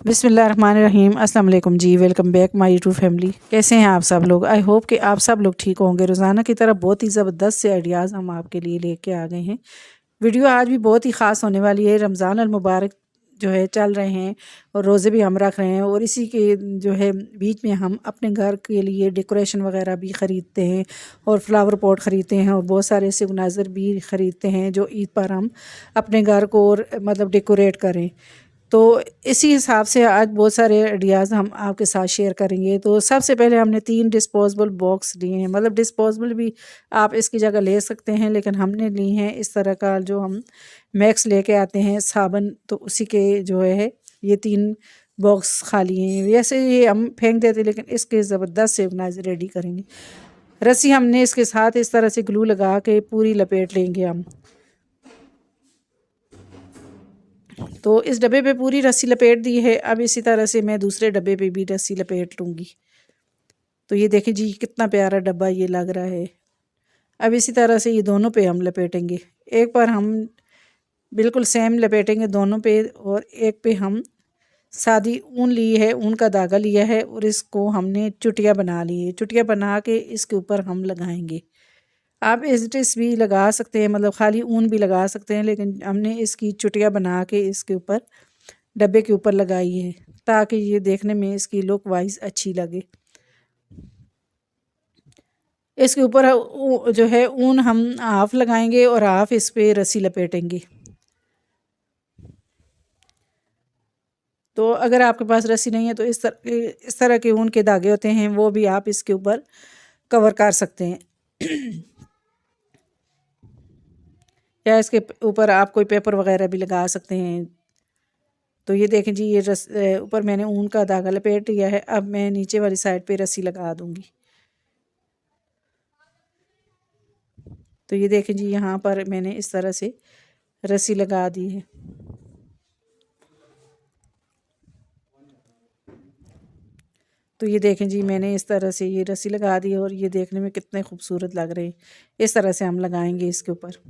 बिस्मिल्लाहिर्रहमानिर्रहीम अस्सलाम वालेकुम जी। Welcome back my YouTube family. कैसे हैं आप सब लोग? आई होप कि आप सब लोग ठीक होंगे। रोज़ाना की तरह बहुत ही ज़बरदस्त से आइडियाज़ हम आपके लिए लेके आ गए हैं। वीडियो आज भी बहुत ही ख़ास होने वाली है। रमज़ान अल मुबारक जो है चल रहे हैं और रोज़े भी हम रख रहे हैं और इसी के जो है बीच में हम अपने घर के लिए डेकोरेशन वगैरह भी ख़रीदते हैं और फ्लावर पॉट ख़रीदते हैं और बहुत सारे सिग्नाइज़र भी ख़रीदते हैं जो ईद पर हम अपने घर को और मतलब डेकोरेट करें। तो इसी हिसाब से आज बहुत सारे आइडियाज़ हम आपके साथ शेयर करेंगे। तो सबसे पहले हमने 3 डिस्पोजेबल बॉक्स लिए हैं, मतलब डिस्पोजेबल भी आप इसकी जगह ले सकते हैं, लेकिन हमने ली हैं इस तरह का जो हम मैक्स लेके आते हैं साबुन, तो उसी के जो है ये 3 बॉक्स खाली हैं। वैसे ये हम फेंक देते, लेकिन इसके ज़बरदस्त से ऑर्गेनाइज़र रेडी करेंगे। रस्सी हमने इसके साथ इस तरह से ग्लू लगा के पूरी लपेट लेंगे हम। तो इस डब्बे पे पूरी रस्सी लपेट दी है। अब इसी तरह से मैं दूसरे डब्बे पे भी रस्सी लपेट लूँगी। तो ये देखें जी कितना प्यारा डब्बा ये लग रहा है। अब इसी तरह से ये दोनों पे हम लपेटेंगे। एक पर हम बिल्कुल सेम लपेटेंगे दोनों पे और एक पे हम सादी ऊन ली है, ऊन का धागा लिया है और इसको हमने चुटिया बना ली है। चुटिया बना के इसके ऊपर हम लगाएंगे। आप एज इट इज़ भी लगा सकते हैं, मतलब खाली ऊन भी लगा सकते हैं, लेकिन हमने इसकी चुटिया बना के इसके ऊपर डब्बे के ऊपर लगाई है ताकि ये देखने में इसकी लुक वाइज अच्छी लगे। इसके ऊपर जो है ऊन हम हाफ लगाएंगे और हाफ इस पे रस्सी लपेटेंगे। तो अगर आपके पास रस्सी नहीं है तो इस तरह के ऊन के धागे होते हैं, वो भी आप इसके ऊपर कवर कर सकते हैं या इसके ऊपर आप कोई पेपर वगैरह भी लगा सकते हैं। तो ये देखें जी, ये ऊपर मैंने ऊन का धागा लपेट लिया है। अब मैं नीचे वाली साइड पे रस्सी लगा दूंगी। तो ये देखें जी, यहाँ पर मैंने इस तरह से रस्सी लगा दी है। तो ये देखें जी, मैंने इस तरह से ये रस्सी लगा दी और ये देखने में कितने खूबसूरत लग रहे हैं। इस तरह से हम लगाएंगे इसके ऊपर।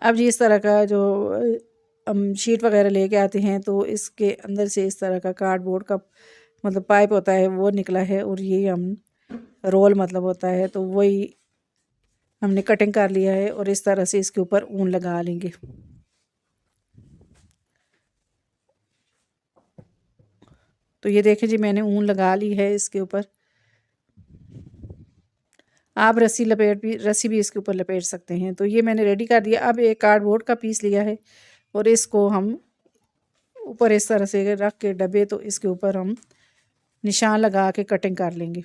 अब जी इस तरह का जो हम शीट वगैरह लेके आते हैं, तो इसके अंदर से इस तरह का कार्डबोर्ड का मतलब पाइप होता है वो निकला है और ये हम रोल मतलब होता है, तो वही हमने कटिंग कर लिया है और इस तरह से इसके ऊपर ऊन लगा लेंगे। तो ये देखें जी, मैंने ऊन लगा ली है इसके ऊपर। आप रस्सी भी इसके ऊपर लपेट सकते हैं। तो ये मैंने रेडी कर दिया। अब एक कार्डबोर्ड का पीस लिया है और इसको हम ऊपर इस तरह से रख के डब्बे, तो इसके ऊपर हम निशान लगा के कटिंग कर लेंगे।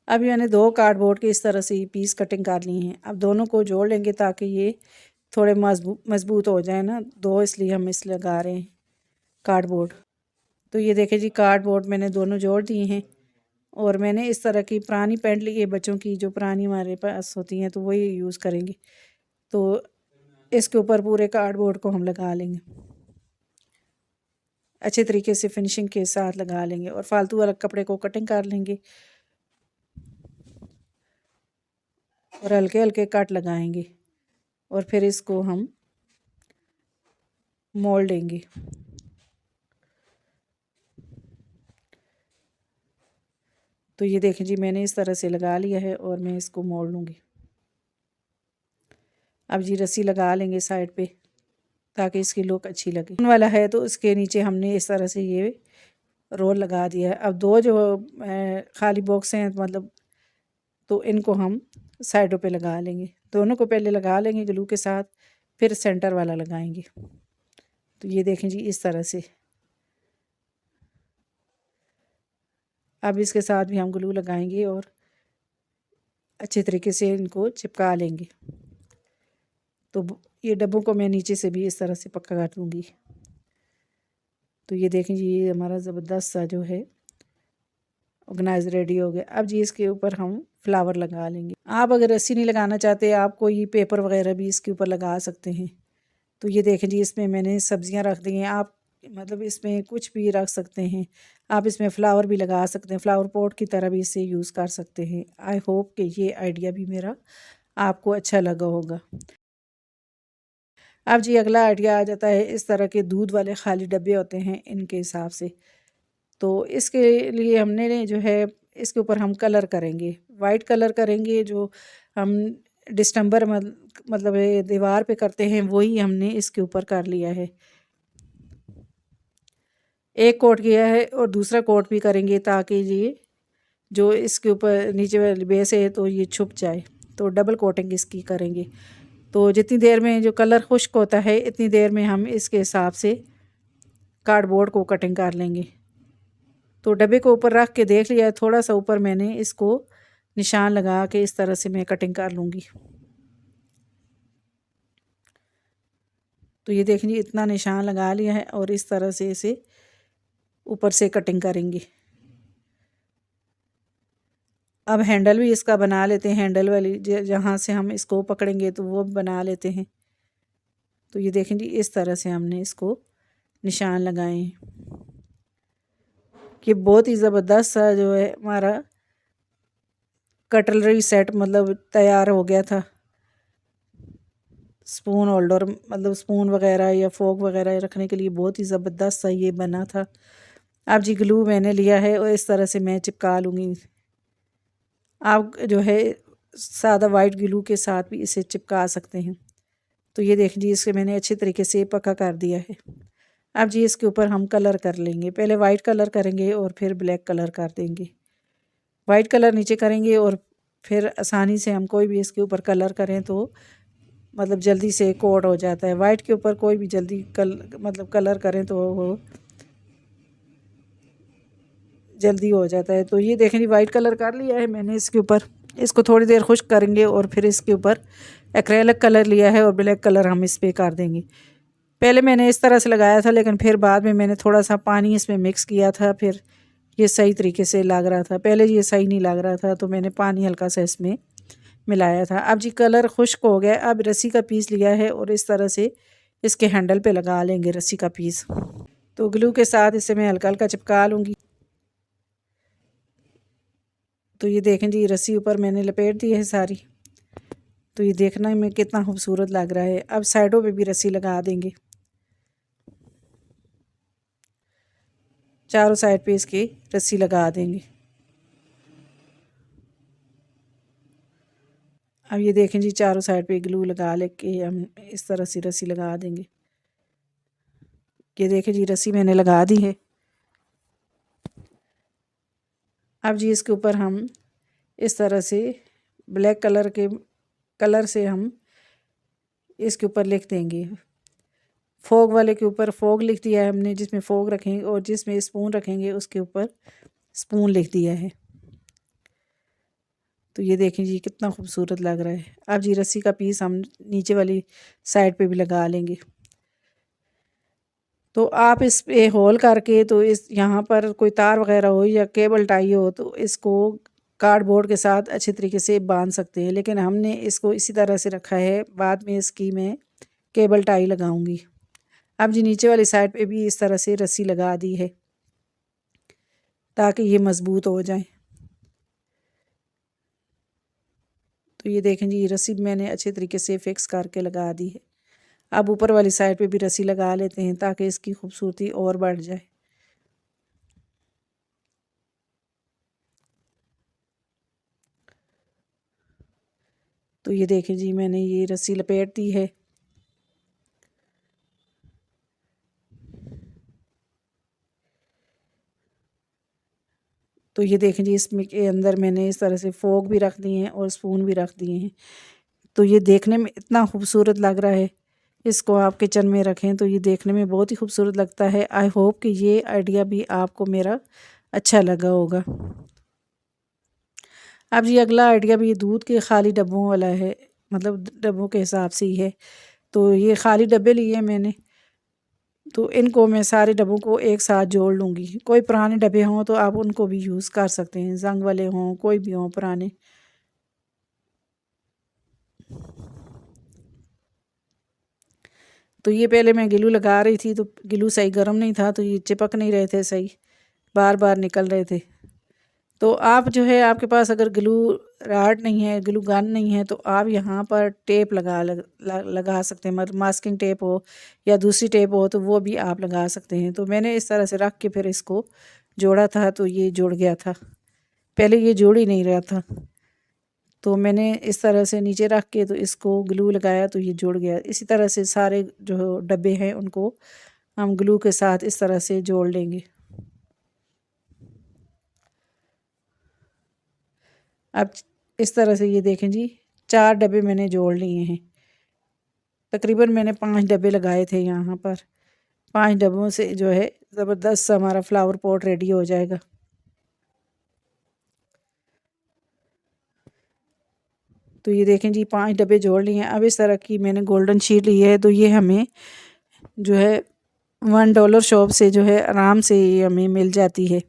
अभी मैंने 2 कार्डबोर्ड के इस तरह से पीस कटिंग कर लिए हैं। अब दोनों को जोड़ लेंगे ताकि ये थोड़े मजबूत हो जाए ना, 2 इसलिए हम इस लगा रहे हैं कार्डबोर्ड। तो ये देखें जी, कार्डबोर्ड मैंने दोनों जोड़ दिए हैं और मैंने इस तरह की पुरानी पैंट ली है बच्चों की, जो पुरानी हमारे पास होती हैं, तो वही यूज़ करेंगे। तो इसके ऊपर पूरे कार्डबोर्ड को हम लगा लेंगे, अच्छे तरीके से फिनिशिंग के साथ लगा लेंगे और फालतू वाला कपड़े को कटिंग कर लेंगे और हल्के हल्के कट लगाएंगे और फिर इसको हम मोल देंगे। तो ये देखें जी, मैंने इस तरह से लगा लिया है और मैं इसको मोड़ लूँगी। अब जी रस्सी लगा लेंगे साइड पे ताकि इसकी लुक अच्छी लगे। ऊन वाला है तो उसके नीचे हमने इस तरह से ये रोल लगा दिया है। अब 2 जो खाली बॉक्स हैं मतलब, तो इनको हम साइडों पे लगा लेंगे। दोनों को पहले लगा लेंगे ग्लू के साथ, फिर सेंटर वाला लगाएंगे। तो ये देखें जी, इस तरह से। अब इसके साथ भी हम ग्लू लगाएंगे और अच्छे तरीके से इनको चिपका लेंगे। तो ये डब्बों को मैं नीचे से भी इस तरह से पक्का कर दूँगी। तो ये देखें जी, ये हमारा ज़बरदस्त सा जो है ऑर्गेनाइज रेडी हो गया। अब जी इसके ऊपर हम फ्लावर लगा लेंगे। आप अगर रस्सी नहीं लगाना चाहते, आप कोई पेपर वगैरह भी इसके ऊपर लगा सकते हैं। तो ये देखें जी, इसमें मैंने सब्जियां रख दी हैं। आप मतलब इसमें कुछ भी रख सकते हैं। आप इसमें फ्लावर भी लगा सकते हैं, फ्लावर पॉट की तरह भी इसे यूज़ कर सकते हैं। आई होप कि ये आइडिया भी मेरा आपको अच्छा लगा होगा। अब जी अगला आइडिया आ जाता है, इस तरह के दूध वाले खाली डब्बे होते हैं इनके हिसाब से। तो इसके लिए हमने जो है इसके ऊपर हम कलर करेंगे, वाइट कलर करेंगे। जो हम डिस्टेंबर मतलब दीवार पे करते हैं वही हमने इसके ऊपर कर लिया है। एक कोट किया है और दूसरा कोट भी करेंगे ताकि ये जो इसके ऊपर नीचे वाली बेस है तो ये छुप जाए। तो डबल कोटिंग इसकी करेंगे। तो जितनी देर में जो कलर खुश्क होता है इतनी देर में हम इसके हिसाब से कार्डबोर्ड को कटिंग कर लेंगे। तो डब्बे को ऊपर रख के देख लिया, थोड़ा सा ऊपर मैंने इसको निशान लगा के इस तरह से मैं कटिंग कर लूँगी। तो ये देख लीजिए इतना निशान लगा लिया है और इस तरह से इसे ऊपर से कटिंग करेंगे। अब हैंडल भी इसका बना लेते हैं, हैंडल वाली जहाँ से हम इसको पकड़ेंगे तो वो बना लेते हैं। तो ये देखें जी इस तरह से हमने इसको निशान लगाए हैं कि बहुत ही ज़बरदस्त सा जो है हमारा कटलरी सेट मतलब तैयार हो गया था। स्पून होल्डर मतलब स्पून वगैरह या फोक वगैरह रखने के लिए बहुत ही ज़बरदस्त सा ये बना था। अब जी ग्लू मैंने लिया है और इस तरह से मैं चिपका लूँगी। आप जो है सादा वाइट ग्लू के साथ भी इसे चिपका सकते हैं। तो ये देख लीजिए इसके मैंने अच्छे तरीके से पक्का कर दिया है। अब जी इसके ऊपर हम कलर कर लेंगे, पहले वाइट कलर करेंगे और फिर ब्लैक कलर कर देंगे। वाइट कलर नीचे करेंगे और फिर आसानी से हम कोई भी इसके ऊपर कलर करें तो मतलब जल्दी से कोट हो जाता है। वाइट के ऊपर कोई भी जल्दी मतलब कलर करें तो वो जल्दी हो जाता है। तो ये देखें जी वाइट कलर कर लिया है मैंने इसके ऊपर। इसको थोड़ी देर खुश्क करेंगे और फिर इसके ऊपर एक्रेलिक कलर लिया है और ब्लैक कलर हम इस पर कर देंगे। पहले मैंने इस तरह से लगाया था लेकिन फिर बाद में मैंने थोड़ा सा पानी इसमें मिक्स किया था, फिर ये सही तरीके से लग रहा था। पहले ये सही नहीं लग रहा था तो मैंने पानी हल्का सा इसमें मिलाया था। अब जी कलर खुश्क हो गया। अब रस्सी का पीस लिया है और इस तरह से इसके हैंडल पे लगा लेंगे रस्सी का पीस। तो ग्लू के साथ इसे मैं हल्का हल्का चिपका लूँगी। तो ये देखें जी रस्सी ऊपर मैंने लपेट दी है सारी। तो ये देखने में कितना खूबसूरत लग रहा है। अब साइडों पे भी रस्सी लगा देंगे, चारों साइड पे इसकी रस्सी लगा देंगे। अब ये देखें जी चारों साइड पे ग्लू लगा लेके हम इस तरह से रस्सी लगा देंगे। ये देखें जी रस्सी मैंने लगा दी है। अब जी इसके ऊपर हम इस तरह से ब्लैक कलर से हम इसके ऊपर लिख देंगे। फोग वाले के ऊपर फोग लिख दिया है हमने, जिसमें फोग रखेंगे और जिसमें स्पून रखेंगे उसके ऊपर स्पून लिख दिया है। तो ये देखें जी कितना खूबसूरत लग रहा है। अब जी रस्सी का पीस हम नीचे वाली साइड पे भी लगा लेंगे। तो आप इस पे होल करके तो इस यहाँ पर कोई तार वगैरह हो या केबल टाई हो तो इसको कार्डबोर्ड के साथ अच्छे तरीके से बांध सकते हैं, लेकिन हमने इसको इसी तरह से रखा है। बाद में इसकी मैं केबल टाई लगाऊंगी। अब जी नीचे वाली साइड पे भी इस तरह से रस्सी लगा दी है ताकि ये मज़बूत हो जाए। तो ये देखें जी ये रस्सी मैंने अच्छे तरीके से फिक्स करके लगा दी है। अब ऊपर वाली साइड पे भी रस्सी लगा लेते हैं ताकि इसकी खूबसूरती और बढ़ जाए। तो ये देखें जी मैंने ये रस्सी लपेट दी है। तो ये देखें जी इसमें के अंदर मैंने इस तरह से फोक भी रख दिए हैं और स्पून भी रख दिए हैं। तो ये देखने में इतना खूबसूरत लग रहा है। इसको आप किचन में रखें तो ये देखने में बहुत ही खूबसूरत लगता है। आई होप कि ये आइडिया भी आपको मेरा अच्छा लगा होगा। अब ये अगला आइडिया भी दूध के खाली डब्बों वाला है, मतलब डब्बों के हिसाब से ही है। तो ये खाली डब्बे लिए मैंने, तो इनको मैं सारे डब्बों को एक साथ जोड़ लूँगी। कोई पुराने डब्बे हों तो आप उनको भी यूज़ कर सकते हैं, जंग वाले हों कोई भी हों पुराने। तो ये पहले मैं ग्लू लगा रही थी तो ग्लू सही गर्म नहीं था, तो ये चिपक नहीं रहे थे सही, बार बार निकल रहे थे। तो आप जो है, आपके पास अगर ग्लू राड नहीं है, ग्लू गन नहीं है, तो आप यहाँ पर टेप लगा सकते हैं। मतलब मास्किंग टेप हो या दूसरी टेप हो तो वो भी आप लगा सकते हैं। तो मैंने इस तरह से रख के फिर इसको जोड़ा था, तो ये जुड़ गया था। पहले ये जोड़ ही नहीं रहा था, तो मैंने इस तरह से नीचे रख के तो इसको ग्लू लगाया तो ये जुड़ गया। इसी तरह से सारे जो डब्बे हैं उनको हम ग्लू के साथ इस तरह से जोड़ लेंगे। अब इस तरह से ये देखें जी, 4 डब्बे मैंने जोड़ लिए हैं। तकरीबन मैंने 5 डब्बे लगाए थे यहाँ पर। 5 डब्बों से जो है ज़बरदस्त हमारा फ्लावर पॉट रेडी हो जाएगा। तो ये देखें जी, 5 डब्बे जोड़ लिए हैं। अब इस तरह की मैंने गोल्डन शीट ली है, तो ये हमें जो है $1 शॉप से जो है आराम से ये हमें मिल जाती है।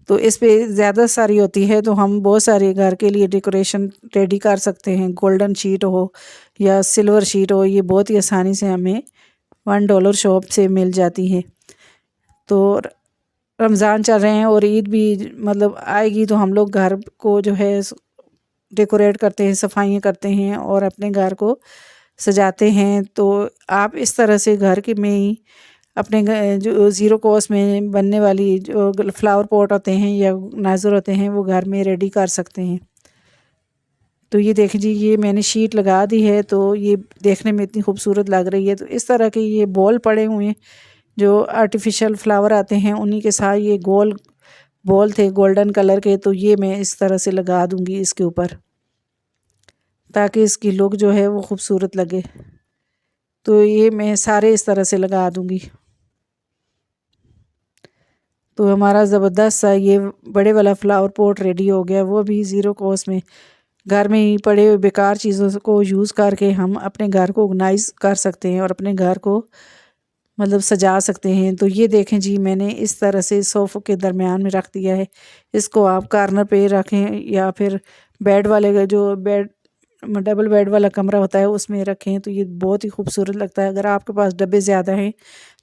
तो इस पे ज़्यादा सारी होती है, तो हम बहुत सारे घर के लिए डेकोरेशन रेडी कर सकते हैं। गोल्डन शीट हो या सिल्वर शीट हो, ये बहुत ही आसानी से हमें $1 शॉप से मिल जाती है। तो रमज़ान चल रहे हैं और ईद भी मतलब आएगी, तो हम लोग घर को जो है डेकोरेट करते हैं, सफाइयाँ करते हैं और अपने घर को सजाते हैं। तो आप इस तरह से घर के में ही अपने जो ज़ीरो कॉस्ट में बनने वाली जो फ्लावर पॉट होते हैं या नाज़र होते हैं, वो घर में रेडी कर सकते हैं। तो ये देखें जी, ये मैंने शीट लगा दी है, तो ये देखने में इतनी खूबसूरत लग रही है। तो इस तरह के ये बॉल पड़े हुए हैं, जो आर्टिफिशियल फ्लावर आते हैं उन्हीं के साथ ये गोल बॉल थे गोल्डन कलर के। तो ये मैं इस तरह से लगा दूंगी इसके ऊपर, ताकि इसकी लुक जो है वो खूबसूरत लगे। तो ये मैं सारे इस तरह से लगा दूंगी। तो हमारा ज़बरदस्त सा ये बड़े वाला फ्लावर पॉट रेडी हो गया, वो भी ज़ीरो कॉस्ट में। घर में ही पड़े हुए बेकार चीज़ों को यूज़ करके हम अपने घर को ऑर्गेनाइज़ कर सकते हैं और अपने घर को मतलब सजा सकते हैं। तो ये देखें जी, मैंने इस तरह से सोफ़े के दरमियान में रख दिया है। इसको आप कॉर्नर पे रखें या फिर बेड वाले जो बेड डबल बेड वाला कमरा होता है उसमें रखें, तो ये बहुत ही खूबसूरत लगता है। अगर आपके पास डब्बे ज़्यादा हैं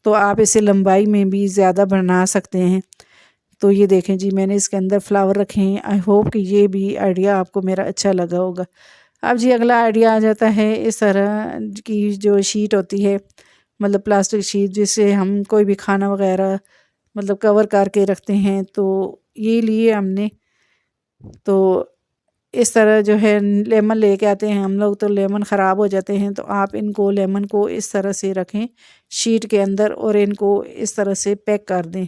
तो आप इसे लंबाई में भी ज़्यादा बना सकते हैं। तो ये देखें जी, मैंने इसके अंदर फ्लावर रखे हैं। आई होप कि ये भी आइडिया आपको मेरा अच्छा लगा होगा। अब जी अगला आइडिया आ जाता है, इस तरह की जो शीट होती है, मतलब प्लास्टिक शीट, जिससे हम कोई भी खाना वगैरह मतलब कवर करके रखते हैं। तो ये लिए हमने, तो इस तरह जो है लेमन लेके आते हैं हम लोग, तो लेमन ख़राब हो जाते हैं। तो आप इनको लेमन को इस तरह से रखें शीट के अंदर और इनको इस तरह से पैक कर दें।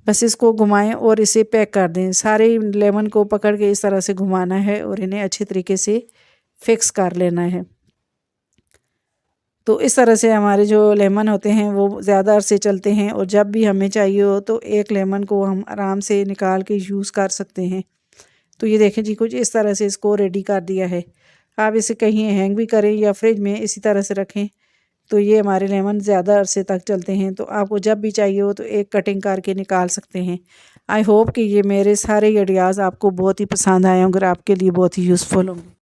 बस इसको घुमाएं और इसे पैक कर दें। सारे लेमन को पकड़ के इस तरह से घुमाना है और इन्हें अच्छे तरीके से फिक्स कर लेना है। तो इस तरह से हमारे जो लेमन होते हैं वो ज़्यादा अरसे चलते हैं और जब भी हमें चाहिए हो तो एक लेमन को हम आराम से निकाल के यूज़ कर सकते हैं। तो ये देखें जी, कुछ इस तरह से इसको रेडी कर दिया है। आप इसे कहीं हैंग भी करें या फ्रिज में इसी तरह से रखें, तो ये हमारे लेमन ज़्यादा अरसे तक चलते हैं। तो आपको जब भी चाहिए हो तो एक कटिंग करके निकाल सकते हैं। आई होप कि ये मेरे सारे आइडियाज़ आपको बहुत ही पसंद आए होंगे और आपके लिए बहुत ही यूज़फुल होंगे।